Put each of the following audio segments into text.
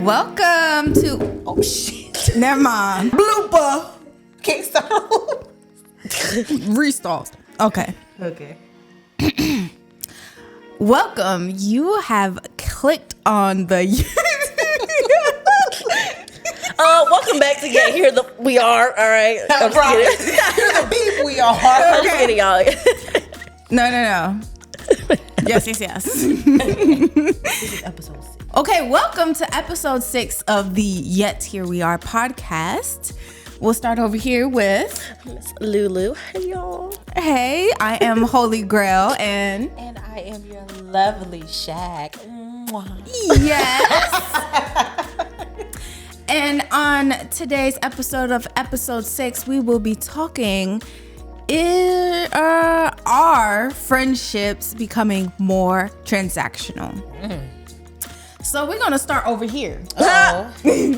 Welcome to... Oh, shit. Never mind. Blooper. Can't start. Restart. Okay. Welcome. You have clicked on the... Welcome back to Get Here. We are, all right. I'm just kidding. Here's the beep we are. I'm just kidding, y'all. No. Yes. This is episode 6. Okay, welcome to episode 6 of the Yet Here We Are podcast. We'll start over here with Miss Lulu. Hey, y'all. Hey, I am Holy Grail and I am your lovely Shaq. yes. And on today's episode of episode 6, we will be talking are friendships becoming more transactional? So we're going to start over here. Okay.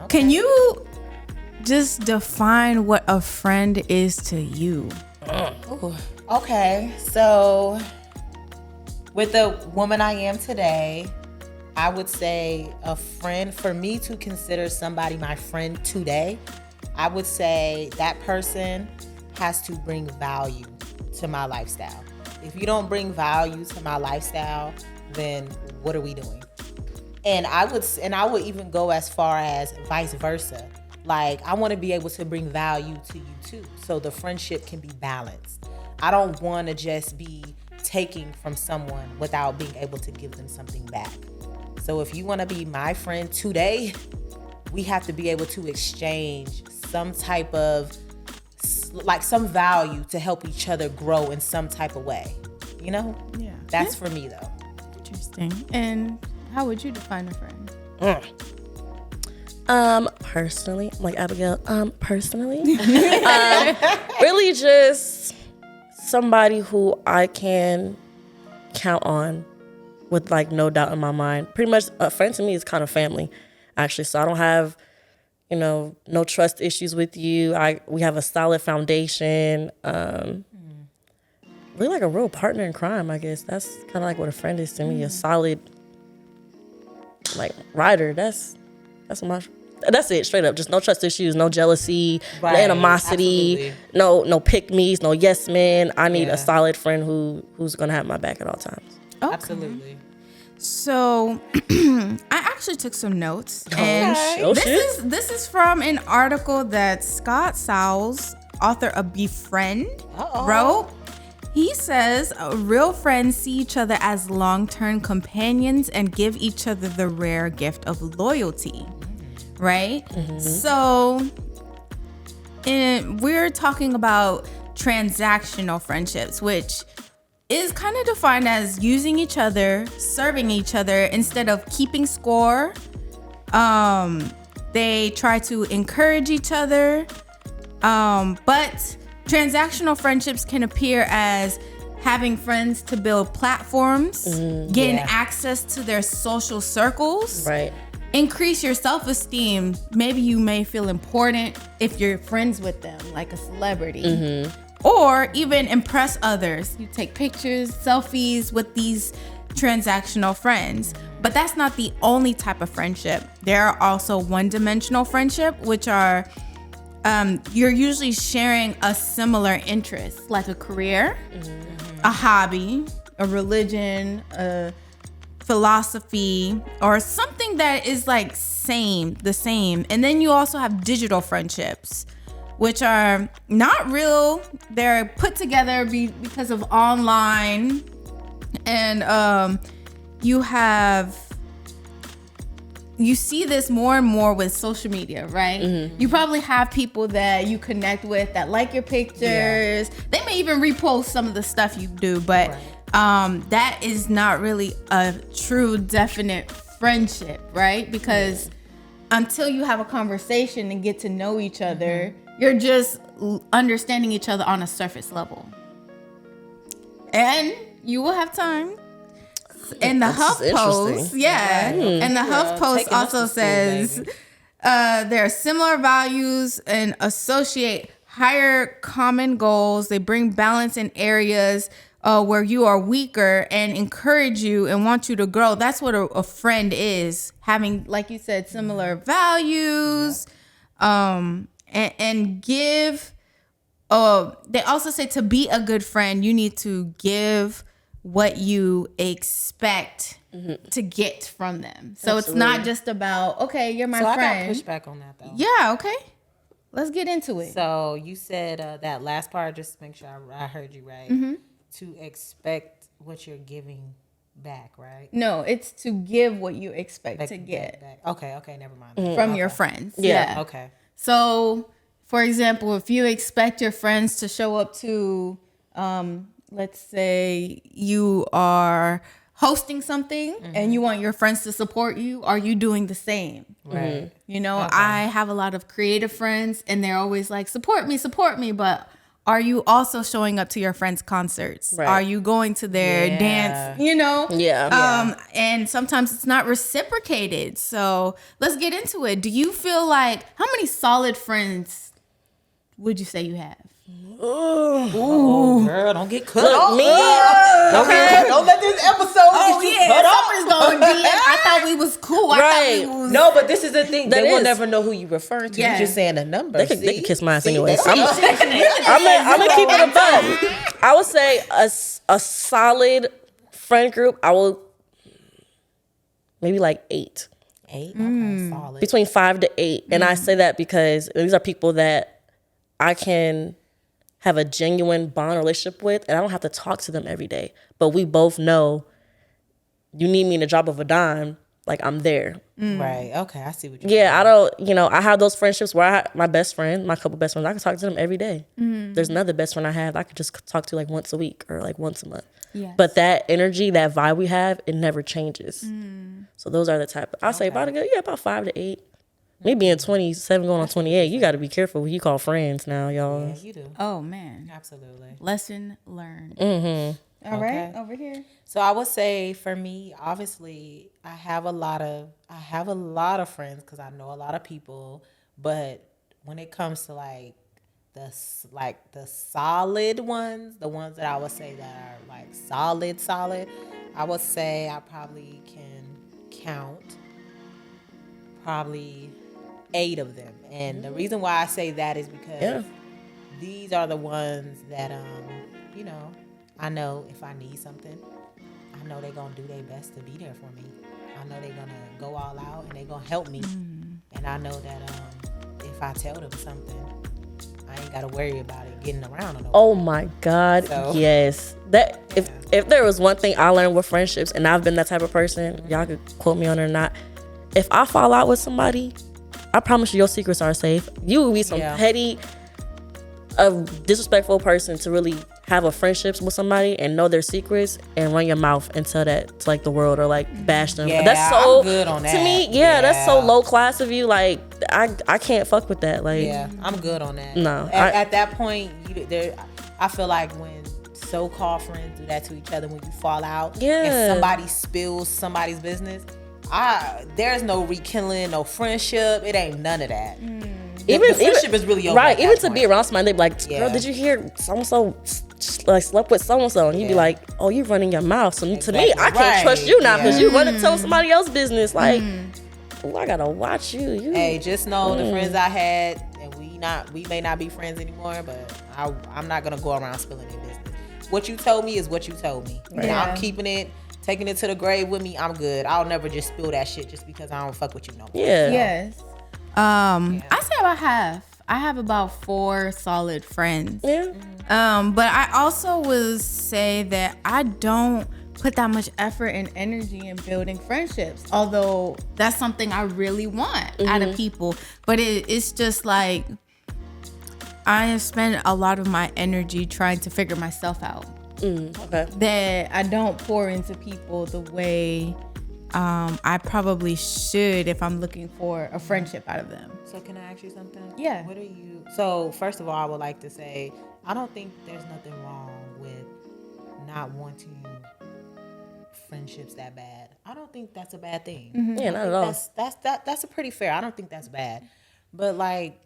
Can you just define what a friend is to you? Okay, so with the woman I am today, I would say a friend, for me to consider somebody my friend today, I would say that person has to bring value to my lifestyle. If you don't bring value to my lifestyle, then what are we doing? And I would even go as far as vice versa. Like, I want to be able to bring value to you too, so the friendship can be balanced. I don't want to just be taking from someone without being able to give them something back. So if you want to be my friend today, we have to be able to exchange some type of, like, some value to help each other grow in some type of way. You know? Yeah. That's for me, though. Interesting. And how would you define a friend? Personally, I'm like Abigail, personally, really just somebody who I can count on with, like, no doubt in my mind. Pretty much a friend to me is kind of family, actually. So I don't have, no trust issues with you. We have a solid foundation. Really like a real partner in crime, I guess. That's kind of like what a friend is to me. A solid, like, rider. That's it, straight up. Just no trust issues, no jealousy, no animosity, absolutely. no pick-me's, no yes men. I need a solid friend who's gonna have my back at all times. Okay. Absolutely. So I actually took some notes, and this is from an article that Scott Sauls, author of Befriend, wrote. He says real friends see each other as long-term companions and give each other the rare gift of loyalty, right? Mm-hmm. So we're talking about transactional friendships, which is kind of defined as using each other, serving each other instead of keeping score. They try to encourage each other, but transactional friendships can appear as having friends to build platforms, getting access to their social circles, right? Increase your self-esteem. Maybe you may feel important if you're friends with them, like a celebrity. Or even impress others. You take pictures, selfies with these transactional friends. But that's not the only type of friendship. There are also one-dimensional friendship, which are you're usually sharing a similar interest, like a career, a hobby, a religion, a philosophy, or something that is like the same. And then you also have digital friendships, which are not real. They're put together because of online. And you see this more and more with social media, right? You probably have people that you connect with that like your pictures. They may even repost some of the stuff you do, but that is not really a true, definite friendship, right? Because until you have a conversation and get to know each other, you're just understanding each other on a surface level. And you will have time. And the HuffPost, and the HuffPost also says there are similar values and associate higher common goals. They bring balance in areas where you are weaker and encourage you and want you to grow. That's what a friend is. Having, like you said, similar values, and give. They also say to be a good friend, you need to give what you expect to get from them. So It's not just about, okay, you're my friend. So I got pushback on that though. Yeah, okay. Let's get into it. So you said that last part, just to make sure I heard you right. To expect what you're giving back, right? No, it's to give what you expect to get back. Okay, never mind. from your friends. Yeah. Okay. So, for example, if you expect your friends to show up to, let's say you are hosting something and you want your friends to support you, are you doing the same? Right. You know, I have a lot of creative friends and they're always like, support me. But are you also showing up to your friends' concerts? Right. Are you going to their dance? You know? And sometimes it's not reciprocated. So let's get into it. Do you feel like, how many solid friends would you say you have? Oh, girl, don't get cut off. Me? Don't let this episode get you cut off. Somebody's going to be. I thought we was cool. I thought we was. No, but this is the thing. That They will is. never know who you referring to. Yeah. You're just saying a number. They can kiss my ass See, anyways. they- I'm gonna keep it a buck. I would say a solid friend group. I will maybe like 8, 8. Okay, solid. between 5 to 8, and I say that because these are people that I can have a genuine bond relationship with, and I don't have to talk to them every day. But we both know you need me in the drop of a dime, like I'm there. Right. Okay, I see what you're Yeah, I don't, I have those friendships where my best friend, my couple best friends, I can talk to them every day. There's another best friend I have I could just talk to like once a week or like once a month. Yes. But that energy, that vibe we have, it never changes. So those are the type. I'll say about about 5 to 8. Me being 27 going on 28, you got to be careful who you call friends now, y'all. Yeah, you do. Oh, man. Absolutely. Lesson learned. All Okay. right, over here. So I would say for me, obviously, I have a lot of friends because I know a lot of people. But when it comes to the solid ones, the ones that I would say that are like solid, I would say I probably can count probably 8 of them. And the reason why I say that is because these are the ones that I know if I need something, I know they're going to do their best to be there for me. I know they're going to go all out and they're going to help me. And I know that if I tell them something, I ain't got to worry about it getting around. Oh my God, So, yes. That if there was one thing I learned with friendships, and I've been that type of person, y'all could quote me on it or not. If I fall out with somebody, I promise you your secrets are safe. You will be some petty, disrespectful person to really have a friendship with somebody and know their secrets and run your mouth and tell that to like the world or like bash them. Yeah, that's so I'm good on that. To me, that's so low class of you. Like I can't fuck with that. Like I'm good on that. No, at that point, I feel like when so-called friends do that to each other, when you fall out and somebody spills somebody's business, there's no rekindling, no friendship. It ain't none of that. The friendship is really over. Right, even to be around somebody, they be like, girl, did you hear so-and-so like slept with so-and-so? And you be like, oh, you running your mouth. So to me, I can't trust you now because you running tell somebody else's business. Like, oh, I gotta watch you. Hey, just know the friends I had, and we may not be friends anymore, but I'm not gonna go around spilling their business. What you told me is what you told me. And I'm keeping it, taking it to the grave with me. I'm good. I'll never just spill that shit just because I don't fuck with you no more. Yeah. Yes. I say about half. I have about 4 solid friends. Yeah. But I also would say that I don't put that much effort and energy in building friendships, although that's something I really want out of people. But it's just like I have spent a lot of my energy trying to figure myself out. Okay. That I don't pour into people the way I probably should if I'm looking for a friendship out of them. So can I ask you something? Yeah. What are you? So first of all, I would like to say I don't think there's nothing wrong with not wanting friendships that bad. I don't think that's a bad thing. Yeah, not at all. That's a pretty fair. I don't think that's bad. But like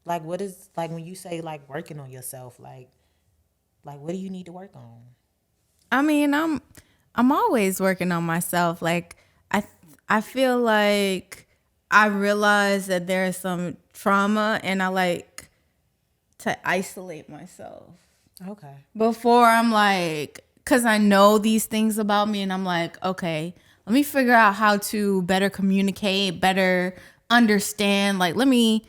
what is like when you say like working on yourself, like Like, what do you need to work on? I mean, I'm always working on myself. Like I feel like I realize that there's some trauma and I like to isolate myself. Okay. Before I'm like, cause I know these things about me and I'm like, okay, let me figure out how to better communicate, better understand. Like, let me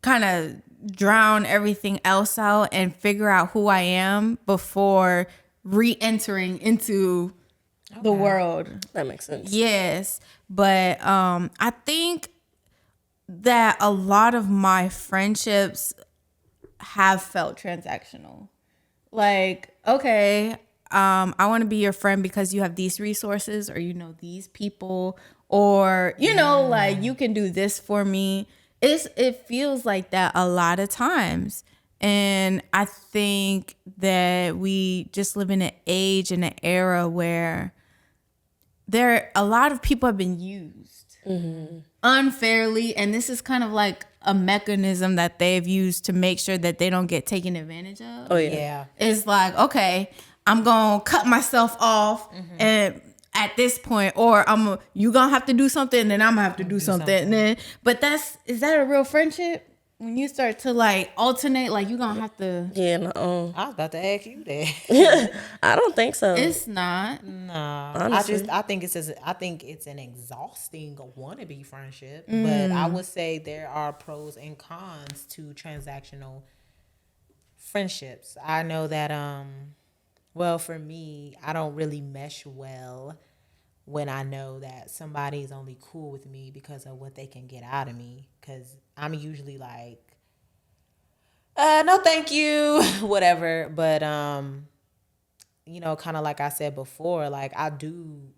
kind of drown everything else out and figure out who I am before re-entering into the world. That makes sense. Yes. But I think that a lot of my friendships have felt transactional. Like, okay, I want to be your friend because you have these resources or you know these people or, you know, like you can do this for me. It feels like that a lot of times. And I think that we just live in an age and an era where a lot of people have been used unfairly. And this is kind of like a mechanism that they've used to make sure that they don't get taken advantage of. Oh, yeah. Yeah. It's like, okay, I'm going to cut myself off and at this point, or you going to have to do something and then I'm going to have to do something. And then, but is that a real friendship? When you start to like alternate, like you're going to have to. Yeah, no. I was about to ask you that. I don't think so. It's not. No, Honestly. I think it's an exhausting wannabe friendship. But I would say there are pros and cons to transactional friendships. I know that well, for me, I don't really mesh well when I know that somebody's only cool with me because of what they can get out of me. Because I'm usually like, no, thank you, whatever. But you know, kind of like I said before, like I do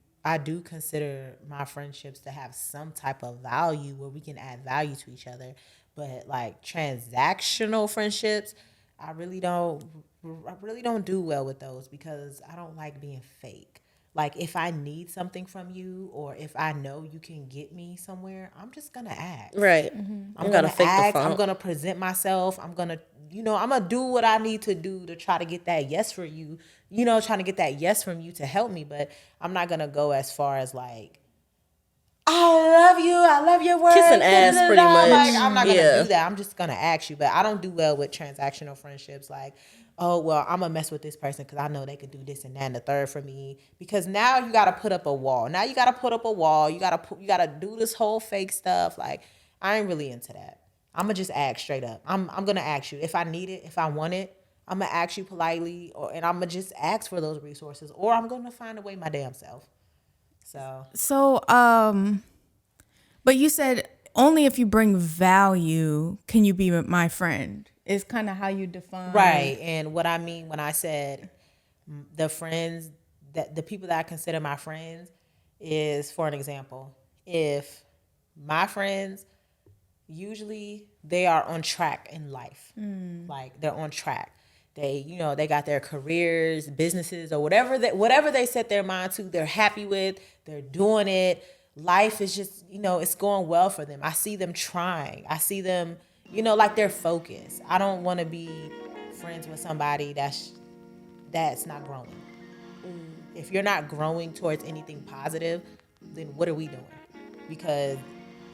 consider my friendships to have some type of value where we can add value to each other. But like transactional friendships, I really don't do well with those because I don't like being fake. Like if I need something from you or if I know you can get me somewhere, I'm just gonna ask. Right. I'm gonna ask. I'm gonna present myself. I'm gonna do what I need to do to try to get that yes for you. You know, trying to get that yes from you to help me. But I'm not gonna go as far as like, I love you. I love your work. Kissing ass, pretty much. Like, I'm not gonna do that. I'm just gonna ask you. But I don't do well with transactional friendships. Like, oh, well, I'm going to mess with this person because I know they could do this and that and the third for me. Because now you got to put up a wall. You got to do this whole fake stuff. Like, I ain't really into that. I'm going to just ask straight up. I'm going to ask you if I need it, if I want it. I'm going to ask you politely and I'm going to just ask for those resources. Or I'm going to find a way my damn self. So, but you said only if you bring value can you be my friend. Is kind of how you define. Right. And what I mean when I said the friends, that the people that I consider my friends is, for an example, if my friends, usually they are on track in life. Like they're on track. They got their careers, businesses, or whatever they set their mind to, they're happy with, they're doing it. Life is just, it's going well for them. I see them trying. I see them, like they're focused. I don't want to be friends with somebody that's not growing. If you're not growing towards anything positive, then what are we doing? Because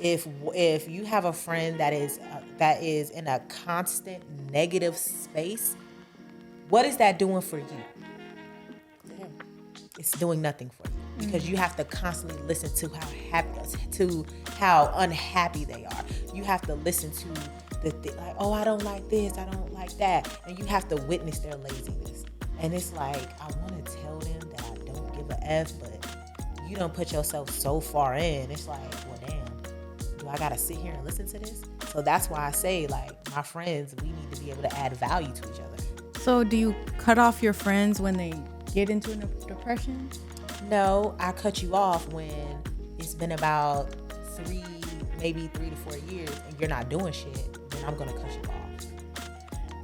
if you have a friend that is in a constant negative space, what is that doing for you? It's doing nothing for you because you have to constantly listen to how unhappy they are. You have to listen to like, oh, I don't like this, I don't like that, and you have to witness their laziness. And it's like, I want to tell them that I don't give a F, but you don't put yourself so far in. It's like, well, damn, do I gotta sit here and listen to this? So that's why I say, like, my friends, we need to be able to add value to each other. So do you cut off your friends when they get into a depression? No, I cut you off when it's been about 3 to 4 years and you're not doing shit, then I'm gonna cut you off.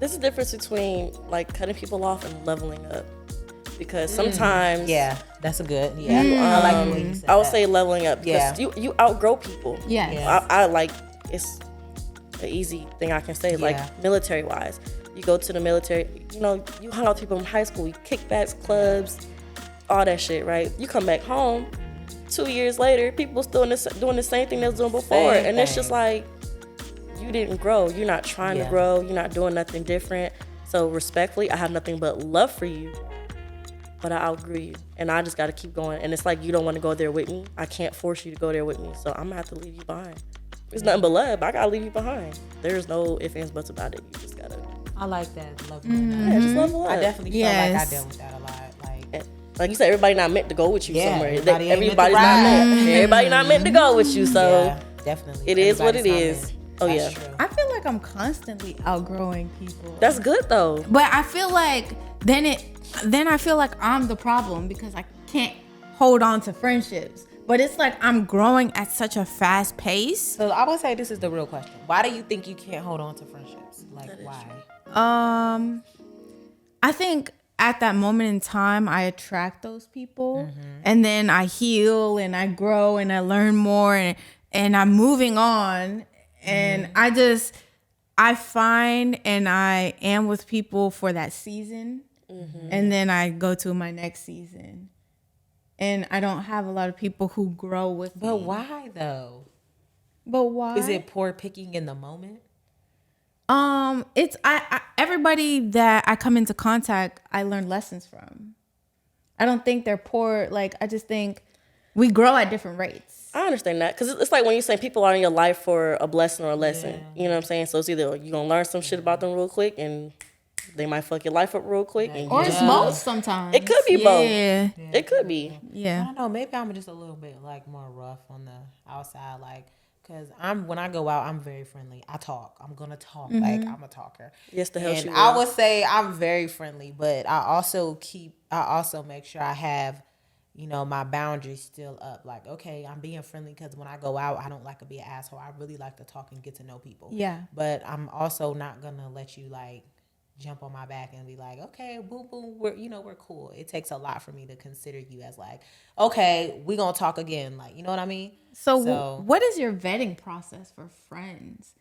There's a difference between like cutting people off and leveling up. Because sometimes that's a good I like the way you said I would say leveling up because you outgrow people. Yes. I like, it's an easy thing I can say, like military wise. you go to the military, you know, you hung out with people in high school, you kickbacks, clubs, all that shit, right? You come back home, 2 years later, people still doing the same thing they was doing before. And it's just like, you didn't grow. You're not trying to grow. You're not doing nothing different. So respectfully, I have nothing but love for you, but I outgrew you. And I just got to keep going. And it's like, you don't want to go there with me. I can't force you to go there with me. So I'm going to have to leave you behind. It's nothing but love, but I got to leave you behind. There's no ifs, ands, buts about it. You just got to. I like that. Love Yeah, just love love. I definitely feel like I dealt with that a lot. Like you said, everybody not meant to go with you somewhere. Everybody's not meant to go with you. So definitely, it is what it is. Oh yeah, true. I feel like I'm constantly outgrowing people. That's good though. But I feel like then I feel like I'm the problem because I can't hold on to friendships. But it's like I'm growing at such a fast pace. So I would say this is the real question. Why do you think you can't hold on to friendships? Like why? I think at that moment in time, I attract those people, and then I heal and I grow and I learn more, and I'm moving on, and I find and I am with people for that season, and then I go to my next season, and I don't have a lot of people who grow with me. But why though? But why? Is it poor picking in the moment? It's everybody that I come into contact, I learn lessons from. I don't think they're poor. Like, I just think we grow at different rates. I understand that, because it's like when you say people are in your life for a blessing or a lesson. You know what I'm saying? So it's either you're gonna learn some shit about them real quick, and they might fuck your life up real quick, or it's both sometimes. It could be both. It could be. Yeah. I don't know. Maybe I'm just a little bit like more rough on the outside, like. Because when I go out, I'm very friendly. I talk. I'm going to talk. Like, I'm a talker. Yes, the hell and she will. I would say I'm very friendly, but I also make sure I have, you know, my boundaries still up. Like, okay, I'm being friendly because when I go out, I don't like to be an asshole. I really like to talk and get to know people. Yeah. But I'm also not going to let you, like, jump on my back and be like, okay, boom, boom, we're cool. It takes a lot for me to consider you as like, okay, we gonna talk again. Like, you know what I mean? So what is your vetting process for friends?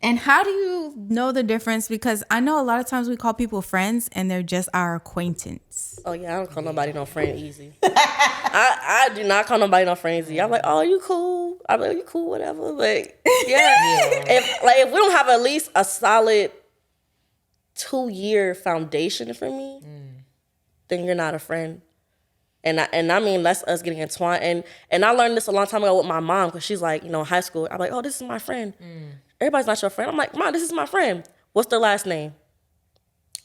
And how do you know the difference? Because I know a lot of times we call people friends and they're just our acquaintance. Oh yeah, I don't call nobody no friend easy. I do not call nobody no friend easy. I'm like, oh, you cool? I'm like, you cool, whatever. Like, yeah. If we don't have at least a solid 2-year foundation for me, then you're not a friend. And I mean, that's us getting entwined. And I learned this a long time ago with my mom, because she's like, you know, in high school, I'm like, oh, this is my friend. Everybody's not your friend. I'm like, Mom, this is my friend. What's their last name?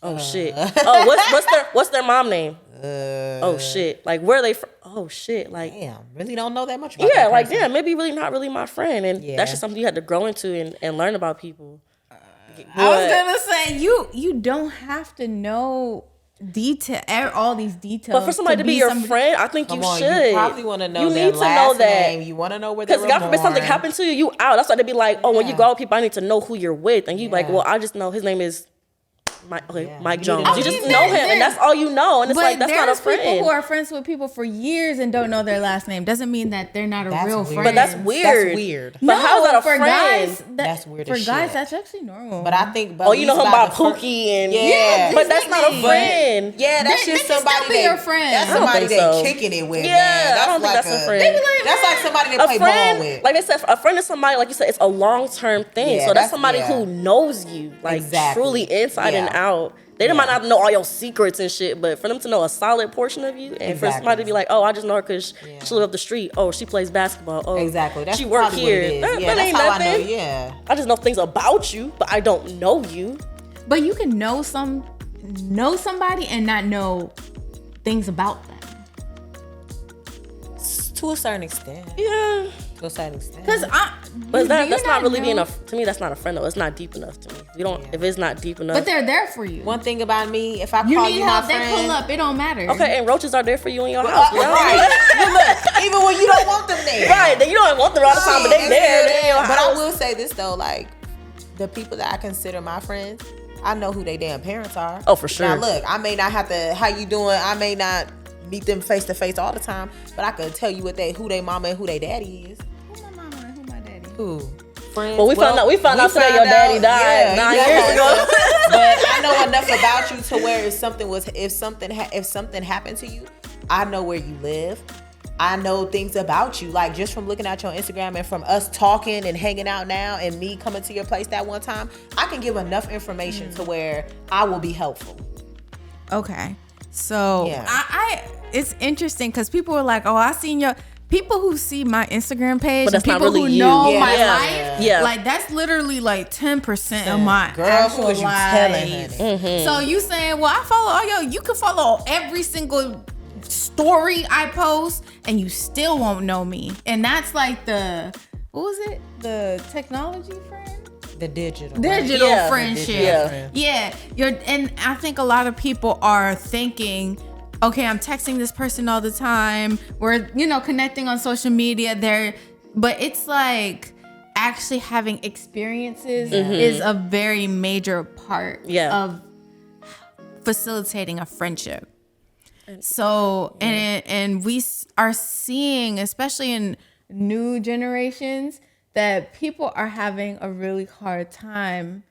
Oh shit. Oh, what's their mom name? Oh shit. Like, where are they from? Oh shit. Like, damn, really don't know that much about that like, damn, maybe really not really my friend. And that's just something you had to grow into and learn about people. I was gonna say you don't have to know all these details. But for somebody to be your friend, I think you should. You probably want to know their last name. You want to know where they were born. Because God forbid something happened to you, you out. That's why they be like, oh, when you go out with people, I need to know who you're with. And you like, well, I just know his name is Mike Jones. You just know him, and that's all you know. And it's like, that's not a friend. People who are friends with people for years and don't know their last name doesn't mean that they're not a real friend. But that's weird. That's weird. But how's that a for friend? Guys, that's weird. For guys, that's actually normal. But I think, you know him by Pookie and but that's not a friend. Yeah, that's just somebody that your friend. That's somebody that kicking it with. Yeah, I don't think that's a friend. That's like somebody that play ball with. Like they said, a friend is somebody, like you said, it's a long-term thing. So that's somebody who knows you, like truly inside and out. They might not know all your secrets and shit, but for them to know a solid portion of you, and for somebody to be like, oh, I just know her because she live up the street. Oh, she plays basketball. Oh, that's she work here. That ain't nothing. I know, I just know things about you, but I don't know you. But you can know somebody and not know things about them. To a certain extent. Yeah. To a certain extent. But that's not really being to me, that's not a friend though. It's not deep enough to me. We don't if it's not deep enough. But they're there for you. One thing about me, if I call you my friend, need help, they pull up. It don't matter. Okay, and roaches are there for you in your house. Right. Even when you don't want them there. Right, then you don't want them all the time, but they there. They're in your house. But I will say this though, like the people that I consider my friends, I know who they damn parents are. Oh, for sure. Now look, I may not have to, how you doing? I may not meet them face to face all the time, but I could tell you who they mama and who they daddy is. Who my mama and who my daddy? Who? friends. Well, we found out today your daddy died 9 years ago. But I know enough about you to where if something happened to you, I know where you live. I know things about you, like just from looking at your Instagram and from us talking and hanging out now and me coming to your place that one time, I can give enough information to where I will be helpful. Okay. So Yeah. I it's interesting because people were like, oh, I seen your people who see my Instagram page But that's and people not really who you. know Yeah. my Yeah. life. Yeah. Like that's literally like 10% of my Girl, actual who was you life. telling, honey? So you saying, well, I follow you can follow every single story I post and you still won't know me. And that's like what was it? The technology friend? The digital Digital friendship. Yeah. And I think a lot of people are thinking, okay, I'm texting this person all the time. We're, connecting on social media but it's like actually having experiences is a very major part of facilitating a friendship. So, and we are seeing, especially in new generations, that people are having a really hard time,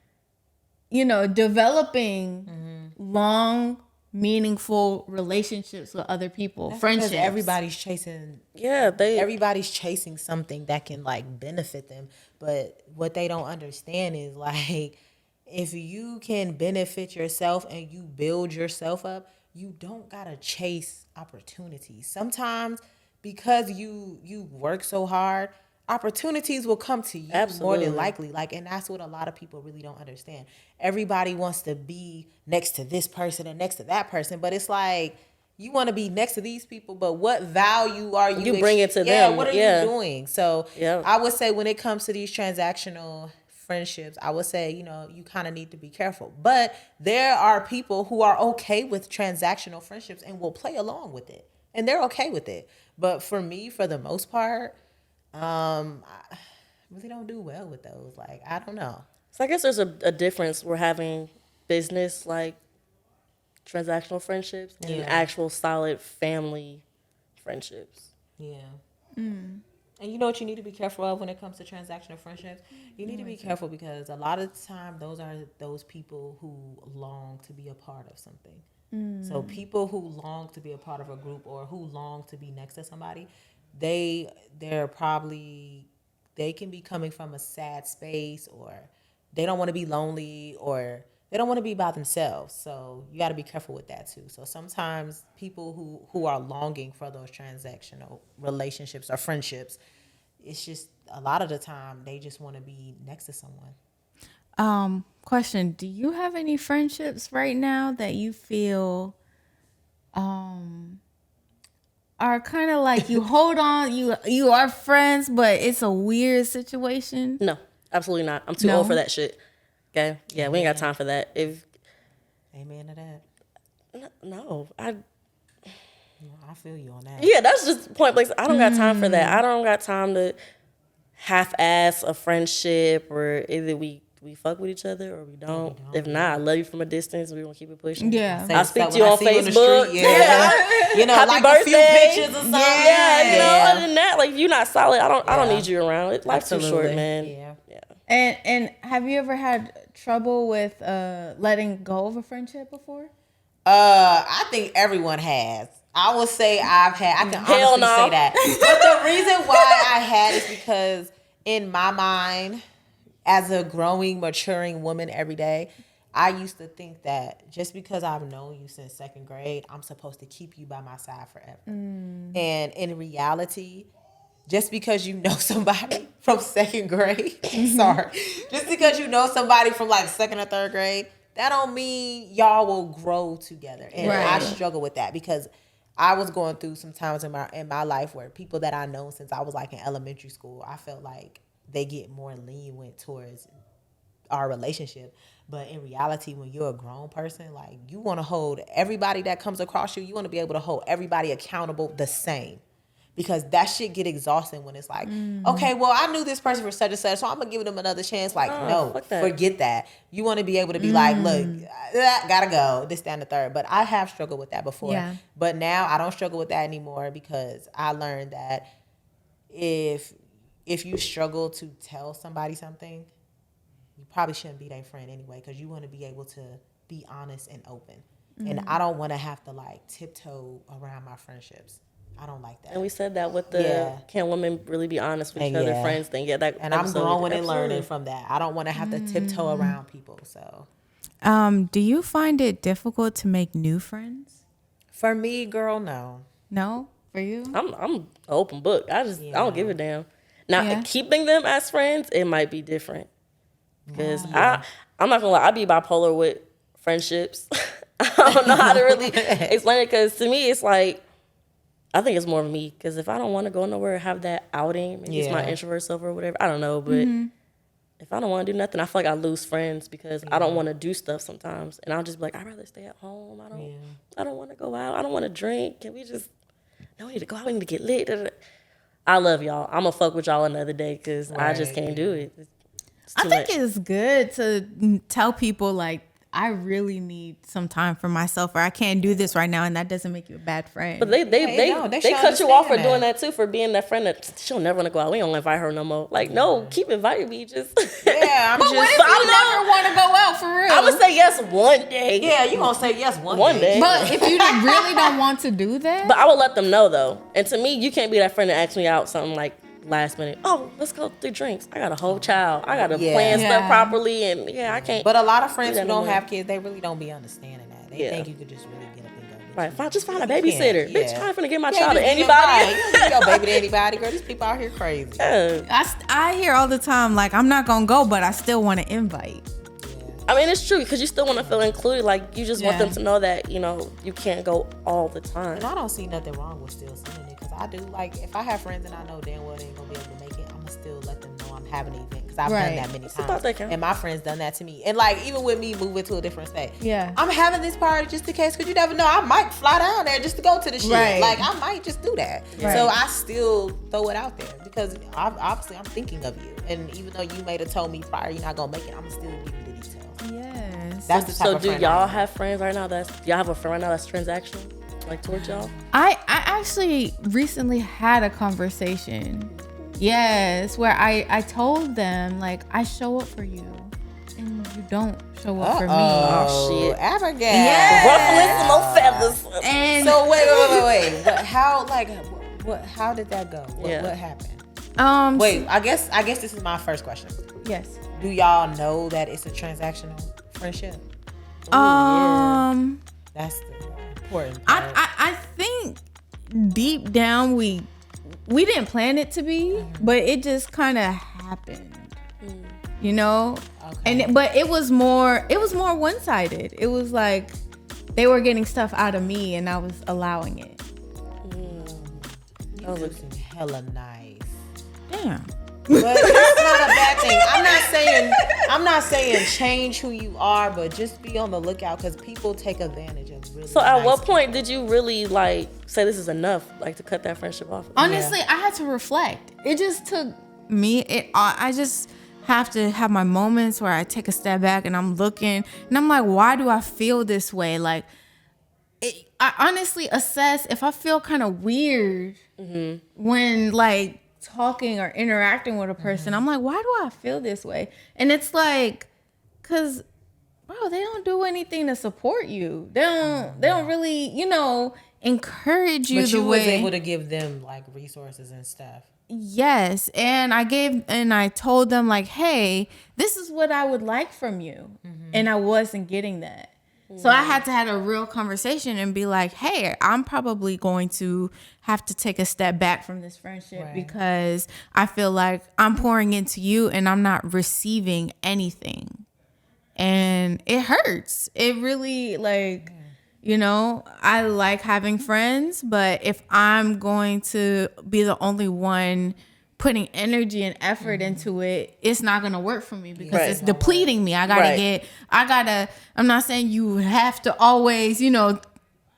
developing long, meaningful relationships with other people. That's friendships. because everybody's chasing. Everybody's chasing something that can like benefit them, but what they don't understand is like, if you can benefit yourself and you build yourself up, you don't gotta chase opportunities. Sometimes because you work so hard, opportunities will come to you more than likely. And that's what a lot of people really don't understand. Everybody wants to be next to this person and next to that person, but it's like, you want to be next to these people, but what value are you bringing to them? What are you doing? So Yeah. I would say when it comes to these transactional friendships, I would say, you kind of need to be careful. But there are people who are okay with transactional friendships and will play along with it. And they're okay with it. But for me, for the most part, I really don't do well with those. Like, I don't know. So I guess there's a difference. We're having business, like, transactional friendships and actual solid family friendships. Yeah. And you know what you need to be careful of when it comes to transactional friendships? You need to be careful because a lot of the time those are those people who long to be a part of something. So people who long to be a part of a group or who long to be next to somebody, they can be coming from a sad space, or they don't want to be lonely, or they don't want to be by themselves. So you got to be careful with that too. So sometimes people who are longing for those transactional relationships or friendships, it's just a lot of the time they just want to be next to someone. Question, do you have any friendships right now that you feel are kind of like you hold on, you are friends, but it's a weird situation? No, absolutely not. I'm too old for that shit. Okay? Yeah, we ain't got time for that. Amen to that. No, I feel you on that. Yeah, that's just point blank. I don't got time for that. I don't got time to half-ass a friendship, or either we fuck with each other or we don't. If not, I love you from a distance. We gonna keep it pushing. Yeah. I'll speak to you on Facebook. Happy like birthday. a few pictures or something. Yeah, other than that, like, if you're not solid, I don't need you around. Life's too short, Absolutely. man. Yeah. And have you ever had trouble with letting go of a friendship before? I think everyone has. I would say I can honestly say that. But the reason why I had is because in my mind, as a growing, maturing woman every day, I used to think that just because I've known you since second grade, I'm supposed to keep you by my side forever. And in reality, just because you know somebody from second grade, just because you know somebody from like second or third grade, that don't mean y'all will grow together. And I struggle with that because I was going through some times in my life where people that I know since I was like in elementary school, I felt like they get more lenient towards our relationship. But in reality, when you're a grown person, like, you want to hold everybody that comes across you, you want to be able to hold everybody accountable the same. Because that shit get exhausting when it's like, okay, well, I knew this person for such and such, so I'm going to give them another chance. Like, no, forget that. You want to be able to be like, look, gotta go, this, that, and the third. But I have struggled with that before. Yeah. But now I don't struggle with that anymore because I learned that if if you struggle to tell somebody something, you probably shouldn't be their friend anyway, because you want to be able to be honest and open. And I don't want to have to like tiptoe around my friendships. I don't like that. And we said that with the can women really be honest with each other friends thing. Yeah, that and I'm growing and learning from that. I don't want to have to tiptoe around people. So do you find it difficult to make new friends? For me, girl, no. No? For you? I'm an open book. I don't give a damn. Now, keeping them as friends, it might be different. Because I'm not gonna lie, I be bipolar with friendships. I don't know how to really explain it, because to me, it's like, I think it's more of me, because if I don't want to go nowhere, have that outing, maybe it's my introvert self or whatever, I don't know, but if I don't want to do nothing, I feel like I lose friends because I don't want to do stuff sometimes, and I'll just be like, I'd rather stay at home. I don't want to go out. I don't want to drink. Can we just? No, we need to go out. We need to get lit. I love y'all. I'm gonna fuck with y'all another day because I just can't do it. I think it's good to tell people like, I really need some time for myself, or I can't do this right now, and that doesn't make you a bad friend. But they cut you off for doing that too, for being that friend that she'll never want to go out. We don't invite her no more. Like, no, keep inviting me. Just what if you never want to go out for real? I would say yes one day. Yeah, you gonna say yes one day. But if you really don't want to do that, but I would let them know though. And to me, you can't be that friend that asks me out something like last minute. Oh, let's go through drinks. I got a whole child. I got to plan stuff properly, and I can't. But a lot of friends who don't have kids, they really don't be understanding that. They think you could just really get up and go. Right, just find a babysitter. Bitch, I'm finna get my child to anybody. You don't give your baby to anybody, girl. These people out here crazy. I hear all the time, like, I'm not gonna go, but I still want to invite. I mean, it's true, because you still want to feel included. Like, you just want them to know that, you can't go all the time. And I don't see nothing wrong with still saying it, because I do, like, if I have friends and I know damn well they ain't going to be able to make it, I'm going to still let them know I'm having an event, because I've done that many times. And my friends done that to me. And, like, even with me moving to a different state. Yeah. I'm having this party just in case, because you never know. I might fly down there just to go to the shit. Right. Like, I might just do that. Right. So I still throw it out there, because obviously I'm thinking of you. And even though you may have told me prior you're not going to make it, I'm going to still give you the details. Yes. That's the type of do y'all have friends right now y'all have a friend right now that's transactional, like towards y'all? I actually recently had a conversation, where I told them, like, I show up for you and you don't show up for me. Oh shit, Abigail. Yeah. Ruffling some more feathers. And so wait. But how, like, how did that go? What happened? Wait, I guess this is my first question. Yes. Do y'all know that it's a transactional friendship? That's the important part. I think deep down we didn't plan it to be, but it just kind of happened. Okay. But it was more one-sided. It was like they were getting stuff out of me and I was allowing it. That was looking hella nice. Damn. But it's not a bad thing. I'm not saying change who you are, but just be on the lookout, because people take advantage of really. So at what point did you really like say this is enough, like to cut that friendship off? Honestly, I had to reflect. It just took me. I just have to have my moments where I take a step back and I'm looking and I'm like, why do I feel this way? Like, I honestly assess if I feel kind of weird when like talking or interacting with a person. I'm like, why do I feel this way? And it's like, cause bro, they don't do anything to support you. They don't really, encourage you. But the you way was able to give them like resources and stuff. Yes. And I told them like, hey, this is what I would like from you. And I wasn't getting that. So I had to have a real conversation and be like, hey, I'm probably going to have to take a step back from this friendship because I feel like I'm pouring into you and I'm not receiving anything. And it hurts. It really I like having friends, but if I'm going to be the only one putting energy and effort into it, it's not going to work for me because it's depleting me. I'm not saying you have to always,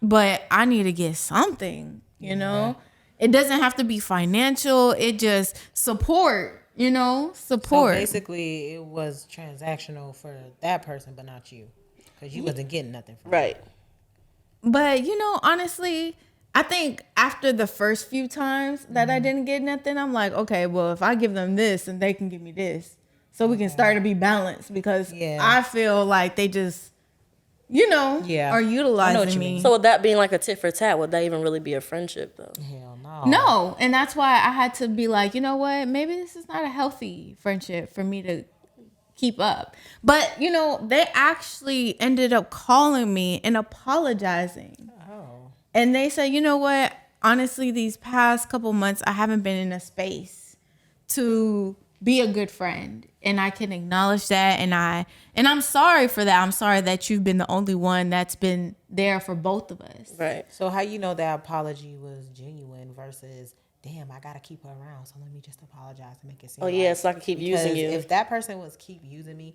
but I need to get something, It doesn't have to be financial. It just support. So basically it was transactional for that person, but not you, because you wasn't getting nothing from it. But, honestly, I think after the first few times that I didn't get nothing, I'm like, okay, well, if I give them this and they can give me this, so we can start to be balanced, because I feel like they just, are utilizing me. So with that being like a tit for tat, would that even really be a friendship though? Hell no. No, and that's why I had to be like, you know what? Maybe this is not a healthy friendship for me to keep up. But, they actually ended up calling me and apologizing. Oh. And they said, you know what? Honestly, these past couple months, I haven't been in a space to be a good friend. And I can acknowledge that. And I'm sorry for that. I'm sorry that you've been the only one that's been there for both of us. Right. So how you know that apology was genuine versus, damn, I gotta keep her around, so let me just apologize to make it seem so I can keep using you. If that person was keep using me,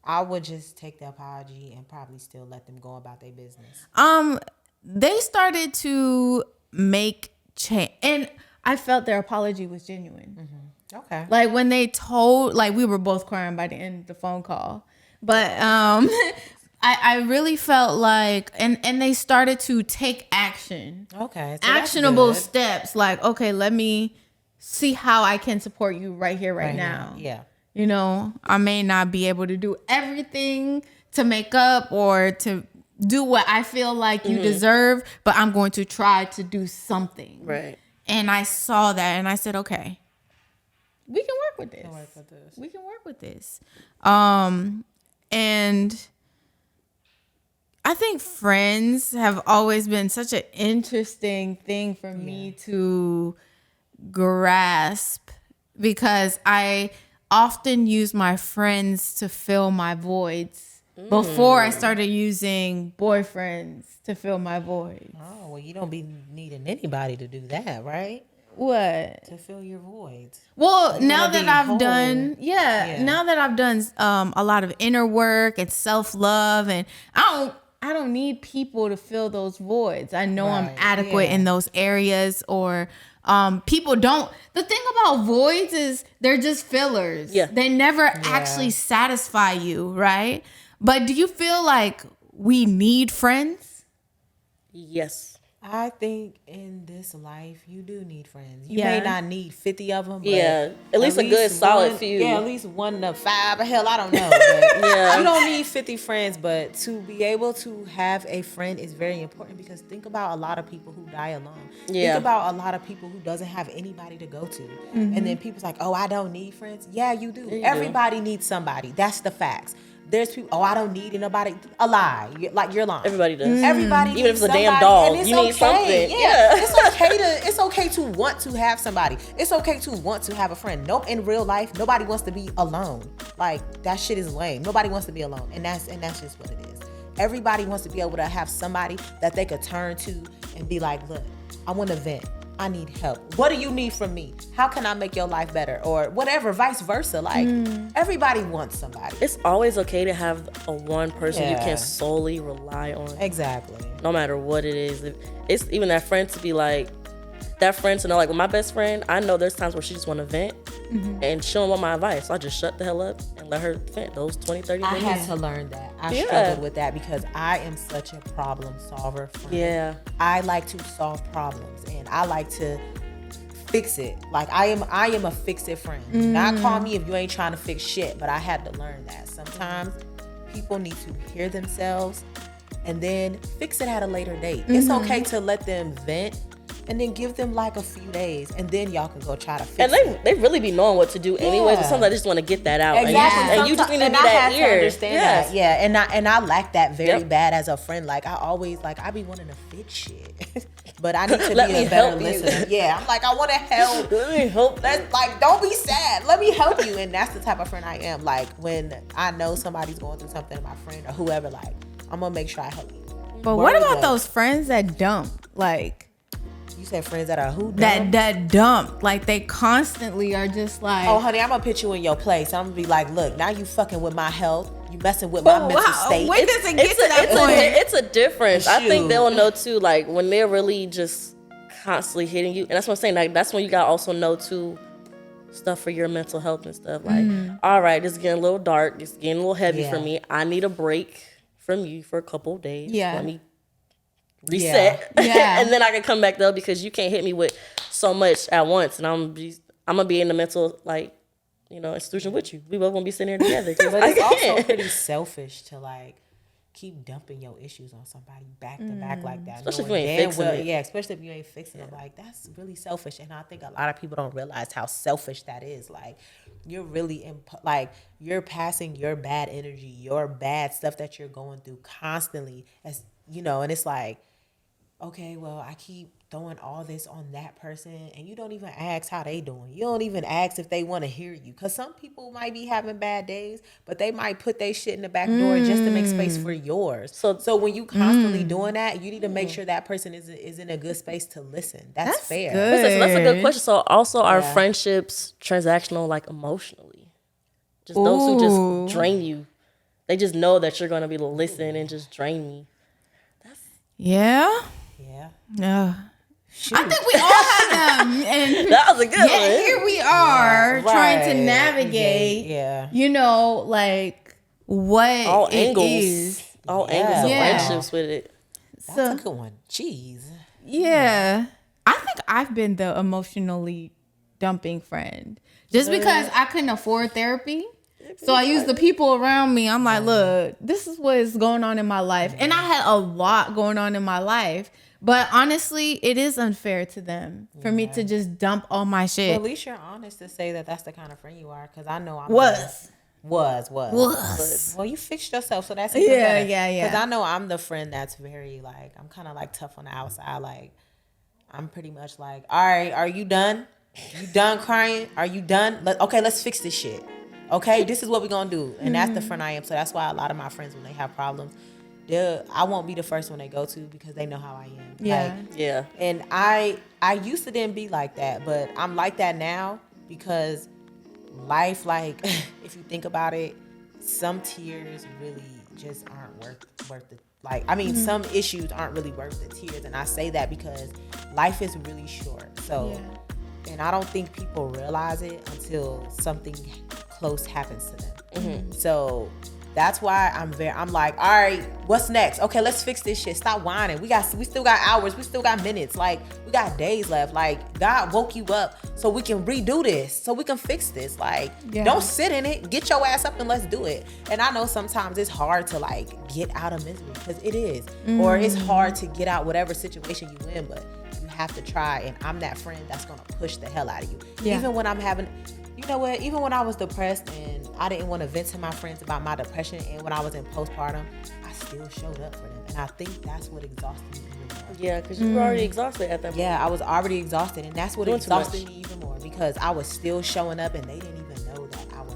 I would just take the apology and probably still let them go about their business. They started to make change, and I felt their apology was genuine. Mm-hmm. Okay. Like when they told, like we were both crying by the end of the phone call, but I really felt like, and they started to take action. Okay. So actionable steps. Like, okay, let me see how I can support you right here, right now. Yeah. I may not be able to do everything to make up or to do what I feel like you deserve, but I'm going to try to do something. Right. And I saw that and I said, okay, we can work with this. We can work with this. And I think friends have always been such an interesting thing for me to grasp, because I often use my friends to fill my voids before I started using boyfriends to fill my voids. Oh, well, you don't be needing anybody to do that, right? What? To fill your voids. Well, now that I've done, now that I've done a lot of inner work and self-love, and I don't need people to fill those voids. I know I'm adequate in those areas, or people don't. The thing about voids is they're just fillers. Yeah. They never actually satisfy you, right? But do you feel like we need friends? Yes. I think in this life, you do need friends. You may not need 50 of them, but at least a good solid few. Yeah, at least 1 to 5. Hell, I don't know. But you don't need 50 friends, but to be able to have a friend is very important, because think about a lot of people who die alone. Yeah. Think about a lot of people who doesn't have anybody to go to. Mm-hmm. And then people's like, oh, I don't need friends. Yeah, you do. Everybody needs somebody. That's the facts. There's people, I don't need anybody. A lie. You're lying. Everybody does. Everybody even needs if it's somebody, a damn dog, and you need something. Yeah. It's okay to want to have somebody. It's okay to want to have a friend. Nope, in real life, nobody wants to be alone. Like, that shit is lame. Nobody wants to be alone. And that's just what it is. Everybody wants to be able to have somebody that they could turn to and be like, look, I want to vent. I need help. What do you need from me? How can I make your life better? Or whatever, vice versa. Like, everybody wants somebody. It's always okay to have a one person you can solely rely on. Exactly. No matter what it is. It's even that friend to be like, that friend to know, like with my best friend, I know there's times where she just want to vent and she don't want my advice. So I just shut the hell up and let her vent those 20, 30 minutes. I had to learn that. I struggled with that because I am such a problem solver friend. Yeah. I like to solve problems and I like to fix it. Like I am a fix it friend. Do not call me if you ain't trying to fix shit, but I had to learn that. Sometimes people need to hear themselves and then fix it at a later date. It's okay to let them vent and then give them like a few days, and then y'all can go try to fix it. And they really be knowing what to do anyways, but sometimes I just want to get that out. Exactly. And you just need to be that ear. To understand that. Yeah, and I lack that very bad as a friend. Like I always I be wanting to fix shit. But I need to be a better listener. Yeah, I'm like, I want to help. Let me help. Let's don't be sad. Let me help you. And that's the type of friend I am. Like when I know somebody's going through something, my friend or whoever, like I'm gonna make sure I help you. But what about those friends that dump? Like, you said friends that are who dump? That dump. Like they constantly are just like, oh honey, I'm gonna put you in your place. I'm gonna be like, look, now you fucking with my health. You messing with my mental state. When does it get to that point? It's a difference. I think they'll know too, like when they're really just constantly hitting you. And that's what I'm saying. Like that's when you gotta also know too stuff for your mental health and stuff. Like, all right, it's getting a little dark. It's getting a little heavy for me. I need a break from you for a couple of days. Yeah. Let me reset, Yeah. and then I can come back though, because you can't hit me with so much at once, and I'm gonna be in the mental institution with you. We both gonna be sitting here together. But it's also pretty selfish to like keep dumping your issues on somebody back to back like that. Especially if you ain't fixing it. Yeah, especially if you ain't fixing it. Like, that's really selfish. And I think a lot of people don't realize how selfish that is. Like, you're really you're passing your bad energy, your bad stuff that you're going through constantly, as and it's like, okay, well, I keep throwing all this on that person, and you don't even ask how they doing. You don't even ask if they want to hear you, because some people might be having bad days, but they might put their shit in the back door just to make space for yours. So when you constantly doing that, you need to make sure that person is in a good space to listen. That's fair. good. That's a good question. So also, are friendships transactional, like emotionally? Just those who just drain you. They just know that you're gonna be able to listen and just drain me. Yeah. Yeah. I think we all have them. And That was a good one. here we are trying to Right. navigate, Yeah. what All it angles. is. All angles of Yeah. friendships with it. That's a good one. Jeez. Yeah. I think I've been the emotionally dumping friend. Just because I couldn't afford therapy. So I use the people around me. I'm like, look, this is what is going on in my life. And I had a lot going on in my life. But honestly, it is unfair to them for me to just dump all my shit. Well, at least you're honest to say that that's the kind of friend you are, because I know I'm Was. Well, you fixed yourself, so that's even better. Yeah. Because I know I'm the friend that's very I'm kind of tough on the outside. Like, I'm pretty much like, all right, are you done? You done crying? Are you done? Okay, let's fix this shit. Okay, this is what we're gonna do. And that's the friend I am. So that's why a lot of my friends, when they have problems, I won't be the first one they go to, because they know how I am. Yeah. And I used to didn't be like that, but I'm like that now, because life, if you think about it, some tears really just aren't worth it. Some issues aren't really worth the tears. And I say that because life is really short. So, and I don't think people realize it until something close happens to them. So that's why I'm like, all right, what's next? Okay, let's fix this shit. Stop whining. We still got hours. We still got minutes. We got days left. God woke you up so we can redo this, so we can fix this. Don't sit in it. Get your ass up and let's do it. And I know sometimes it's hard to get out of misery, because it is. Or it's hard to get out whatever situation you in, but you have to try. And I'm that friend that's gonna push the hell out of you. Even when I'm having, even when I was depressed and I didn't want to vent to my friends about my depression, and when I was in postpartum, I still showed up for them. And I think that's what exhausted me even more. Yeah, because you were already exhausted at that point. Yeah, I was already exhausted, and that's what Doing too exhausted much. me even more, because I was still showing up, and they didn't even know that I was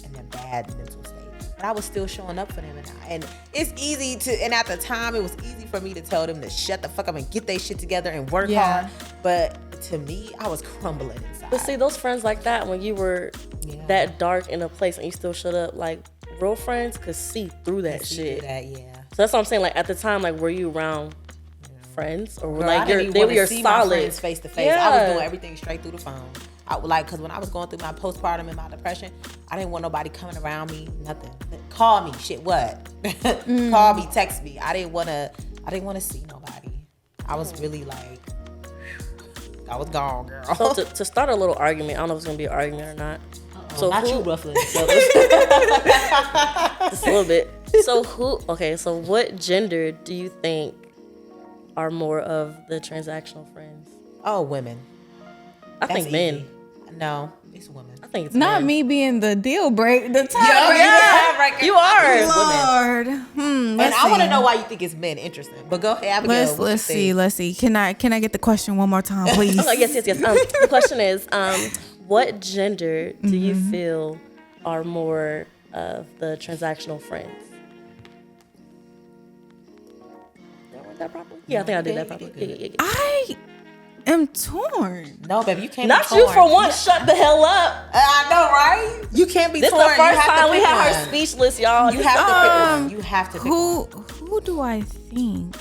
in a bad mental state. But I was still showing up for them, and it's easy to. And at the time, it was easy for me to tell them to shut the fuck up and get their shit together and work hard. But to me, I was crumbling inside. But see, those friends like that, when you were that dark in a place and you still shut up, real friends could see through that shit. So that's what I'm saying. At the time, were you around friends, or they were your see solid my friends face to face? I was doing everything straight through the phone. Because when I was going through my postpartum and my depression, I didn't want nobody coming around me. Nothing. Call me. Shit. What? Call me. Text me. I didn't want to see nobody. I was really I was gone, girl. So to start a little argument, I don't know if it's gonna be an argument or not. So not you ruffling the just a little bit. So what gender do you think are more of the transactional friends? Oh, women. I think men. Easy. No, it's women. I think it's Not men. me being the deal break, the tiebreaker. Yeah, You are. Lord. And I want to know why you think it's men. Interesting. But go ahead, Abigail. Let's see. Can I get the question one more time, please? Yes. The question is, what gender do you feel are more of the transactional friends? Did I word that properly? Yeah, I think I did that properly. Yeah. I am torn. No, baby, you can't Not be you torn. for once. Shut the hell up. I know, right? You can't be This is torn. the first You have to time we pick had her one. speechless, y'all. You have to pick one. You have to pick one. Who do I think?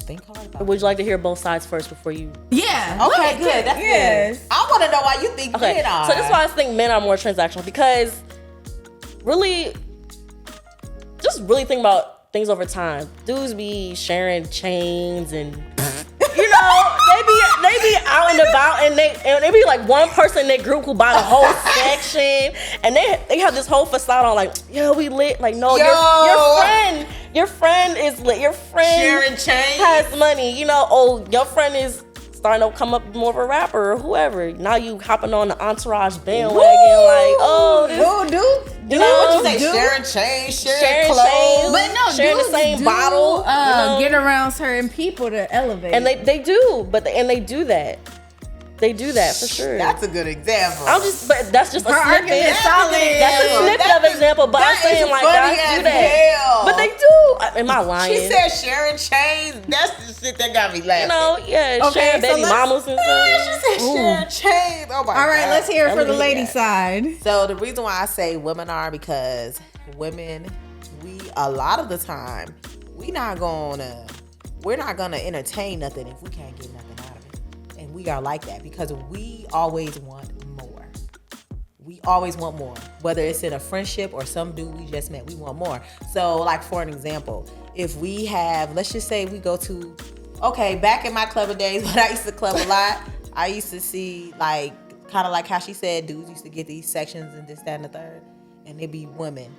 Think hard about it. Would you like to hear both sides first before you? Yeah. Okay, good. That's good. I want to know why you think Okay, men are. so this is why I think men are more transactional, because really think about things over time. Dudes be sharing chains and you know, they be out and about, and they be like one person in their group who buy the whole section, and they have this whole facade on like, yo, we lit. Like, no, your friend is lit. Your friend sharing chains has money. You know, oh, your friend is starting to come up more of a rapper or whoever. Now you hopping on the entourage bandwagon, like, oh, dude. You know what you say? Sharing chains, sharing clothes, chains, but no, sharing the same bottle. Get around certain people to elevate, and they do, they do that. They do that for sure. That's a good example. But that's just a snippet. That's a snippet of example. But I'm saying like guys do that. Hell. But they do. Am I lying? She said sharing chains. That's the shit that got me laughing. You know, yeah, sharing baby mamas and stuff. She said sharing chains. Oh my God. All right, let's hear it for the lady side. So the reason why I say women are because women, a lot of the time, we're not gonna entertain nothing if we can't get nothing out of it. And we are like that because we always want more. We always want more. Whether it's in a friendship or some dude we just met, we want more. So like for an example, if we have, let's just say we go to, back in my clubbing days when I used to club a lot, I used to see like, kind of like how she said, dudes used to get these sections and this, that, and the third. And it'd be women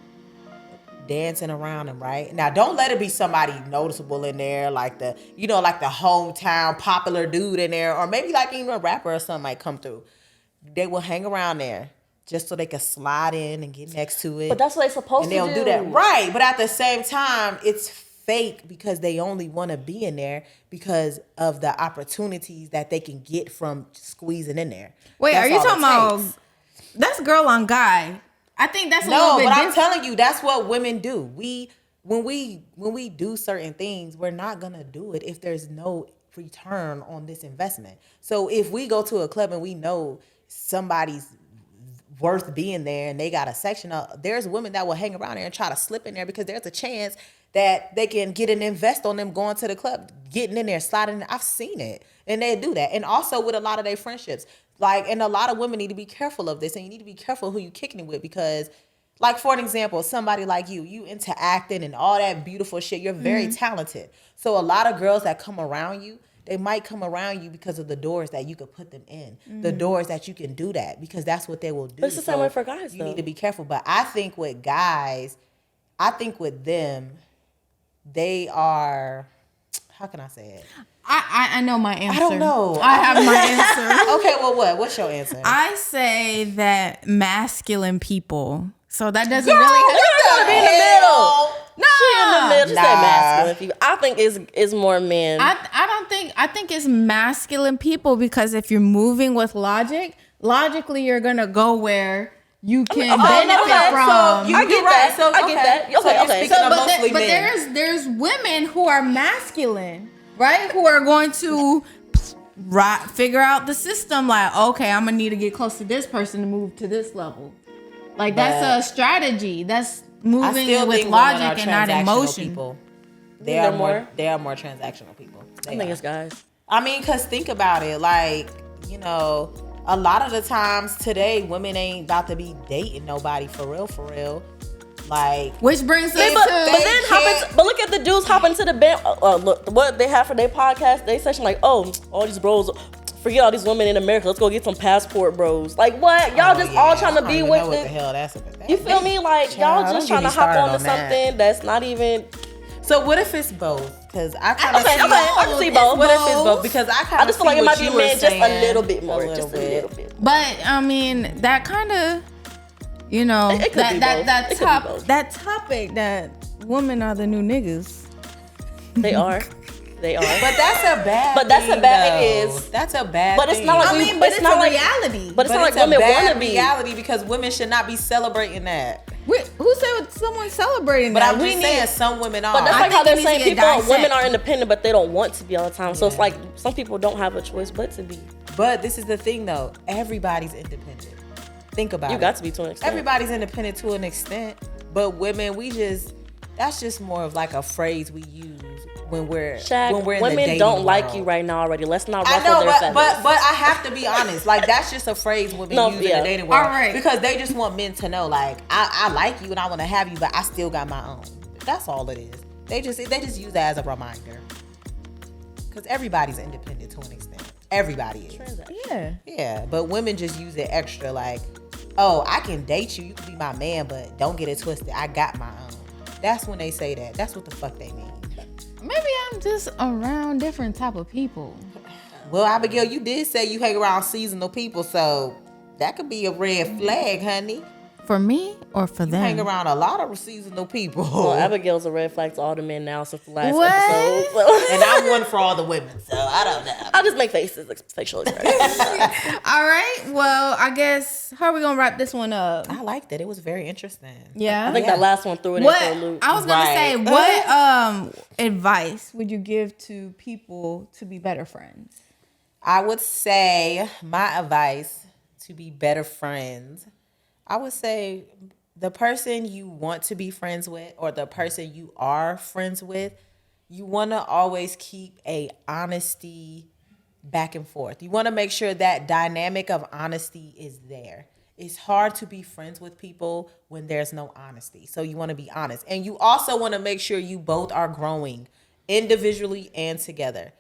dancing around them, right? Now, don't let it be somebody noticeable in there, like the hometown popular dude in there, or maybe like even a rapper or something might come through. They will hang around there just so they can slide in and get next to it. But that's what they're supposed to do. And they'll do that, right? But at the same time, it's fake because they only want to be in there because of the opportunities that they can get from squeezing in there. Wait, That's are you all talking it about? takes. That's girl on guy. I think that's a little bit different. I'm telling you, that's what women do. When we do certain things, we're not gonna do it if there's no return on this investment. So if we go to a club and we know somebody's worth being there and they got a section of, there's women that will hang around there and try to slip in there because there's a chance that they can get an invest on them going to the club, getting in there, sliding in. I've seen it, and they do that. And also with a lot of their friendships. And a lot of women need to be careful of this, and you need to be careful who you kicking it with because, like, for an example, somebody like you into acting and all that beautiful shit, you're very talented. So a lot of girls that come around you, they might come around you because of the doors that you could put them in, the doors that you can do that, because that's what they will do. But it's the same way for guys, You need to be careful. But I think with guys, with them, they are, how can I say it? I know my answer. I don't know. I have my answer. Okay, well, what? What's your answer? I say that masculine people. So that doesn't You're gonna be in the middle. No, she in the middle. She said masculine people. I think it's more men. I think it's masculine people because if you're moving with logically you're gonna go where you can benefit from. So I get that. So I get that. Okay. But there's women who are masculine, right? Who are going to figure out the system. Like, okay, I'm gonna need to get close to this person to move to this level. Like that's a strategy. That's moving with logic and not emotion. People. They are more transactional people. I think it's guys. I mean, cause think about it. Like, you know, a lot of the times today, women ain't about to be dating nobody for real. Like, which brings us but look at the dudes hopping to the band. Look what they have for their podcast. They session like, oh, all these bros. Forget all these women in America. Let's go get some passport bros. Like what? Y'all all trying to be with what the hell that's about. You feel me? Like y'all just trying to hop onto something that's not even. So what if it's both? Because I kind of I can see both. What if it's both? Because I just feel like it might be men just a little bit more, just a little bit. But I mean, that kind of, you know, that topic that women are the new niggas. They are. But that's a bad. But that's thing, a bad. Though. It is. That's a bad. But it's not like but it's not like reality. But it's not like women want to be reality because women should not be celebrating that. Who said someone's celebrating but that? I'm just saying some women are. But that's like how they're saying women are independent, independent, but they don't want to be all the time. So it's like some people don't have a choice but to be. But this is the thing, though. Everybody's independent. Think about it. You got to be to an extent. Everybody's independent to an extent, but women, that's just more of like a phrase we use when we're in the women dating don't like world. you right now already. Let's not ruffle their feathers. But I have to be honest. Like that's just a phrase women use in the dating world. All right. Because they just want men to know, like, I like you and I want to have you, but I still got my own. That's all it is. They just use that as a reminder. Because everybody's independent to an extent. Everybody is. Yeah. Yeah, but women just use it extra like, oh, I can date you. You can be my man, but don't get it twisted. I got my own. That's when they say that. That's what the fuck they mean. Maybe I'm just around different type of people. Well, Abigail, you did say you hang around seasonal people, so that could be a red flag, honey. For me or for them? Hang around a lot of seasonal people. Well, Abigail's a red flag to all the men now since the last What? episode. So. And I'm one for all the women, so I don't know. I'll just make faces, like facial expressions. All right. Well, I guess, how are we going to wrap this one up? I liked it. It was very interesting. Yeah. I think that last one threw it What into a loop. I was going to say, Right. what advice would you give to people to be better friends? I would say my advice to be better friends, I would say the person you want to be friends with or the person you are friends with, you want to always keep a honesty back and forth. You want to make sure that dynamic of honesty is there. It's hard to be friends with people when there's no honesty. So you want to be honest. And you also want to make sure you both are growing individually and together.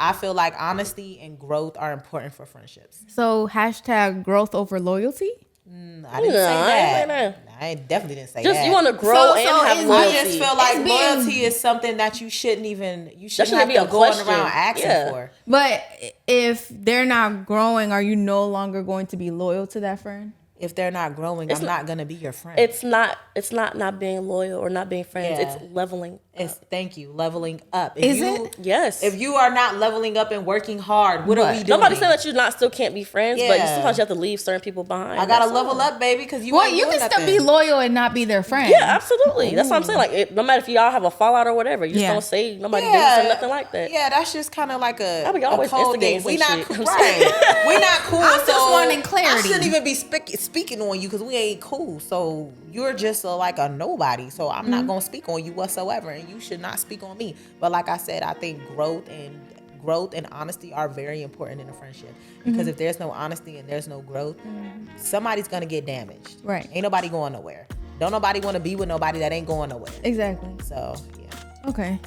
I feel like honesty and growth are important for friendships. So hashtag growth over loyalty? I didn't say that. that. I definitely didn't say Just that. you want to grow So and have it's- loyalty. I just feel like It's being- loyalty is something that you shouldn't have shouldn't be to a go question. around asking Yeah. for. But if they're not growing, are you no longer going to be loyal to that friend? If they're not growing, I'm not gonna be your friend. It's not being loyal or not being friends. Yeah. It's leveling. Thank you, leveling up. If Is you, it? Yes. If you are not leveling up and working hard, what are we doing? Nobody's saying that you still can't be friends, but Yeah. sometimes you have to leave certain people behind. I gotta That's level all. up, baby, because you Well, ain't you doing can still nothing. be loyal and not be their friend. Yeah, absolutely. That's what I'm saying. Like, no matter if y'all have a fallout or whatever, you just Yeah. don't say nobody did this or nothing like that. Yeah, that's just kind of like a always cold thing. instigating We some not shit. cool, right? We not cool. I'm just so wanting clarity. I shouldn't even be speaking on you because we ain't cool. So you're just like a nobody. So I'm not gonna speak on you whatsoever, and you should not speak on me. But like I said, I think growth and honesty are very important in a friendship because if there's no honesty and there's no growth, somebody's gonna get damaged. Right. Ain't nobody going nowhere. Don't nobody want to be with nobody that ain't going nowhere. Exactly. So yeah. Okay.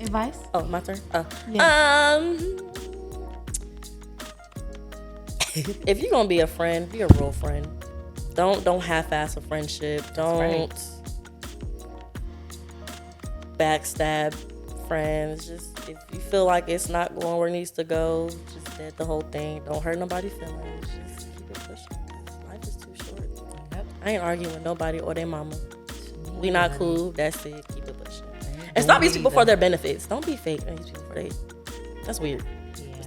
Advice? Oh, my turn. If you're gonna be a friend, be a real friend. Don't half-ass a friendship. Don't backstab friends. Just if you feel like it's not going where it needs to go, just dead the whole thing. Don't hurt nobody's feelings. Just keep it pushing. Life is too short. Yep. I ain't arguing with nobody or their mama. We not cool. That's it. Keep it pushing. And stop using people for their benefits. Don't be fake and use people for their. That's weird.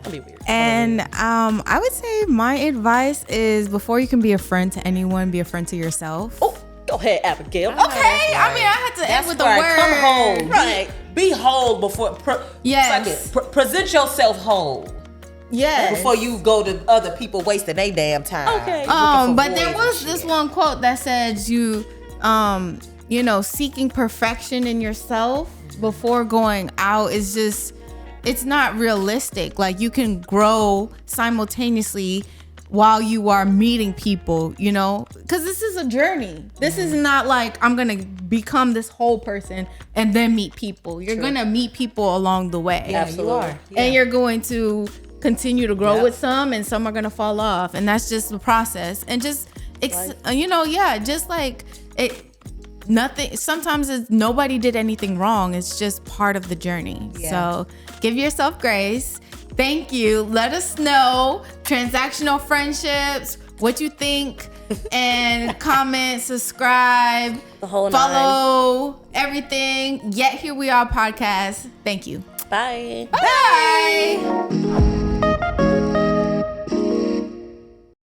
Don't be weird. And I would say my advice is before you can be a friend to anyone, be a friend to yourself. Oh, go ahead, Abigail. Okay. I mean, I had to end with the right. word. Come whole. Right. Be whole before. Yes. Present yourself whole Yes. before you go to other people wasting their damn time. Okay. But there was this one quote that says you seeking perfection in yourself before going out is just, it's not realistic. Like you can grow simultaneously while you are meeting people, because this is a journey. This is not like I'm going to become this whole person and then meet people. You're going to meet people along the way. Yeah, Absolutely. you are. Yeah. And you're going to continue to grow Yep. with some, and some are going to fall off. And that's just the process. And just, just like it. Nothing. Sometimes nobody did anything wrong. It's just part of the journey. Yeah. So give yourself grace. Thank you. Let us know transactional friendships, what you think, and comment, subscribe, The whole follow everything. Yet Here We Are podcast. Thank you. Bye. Bye.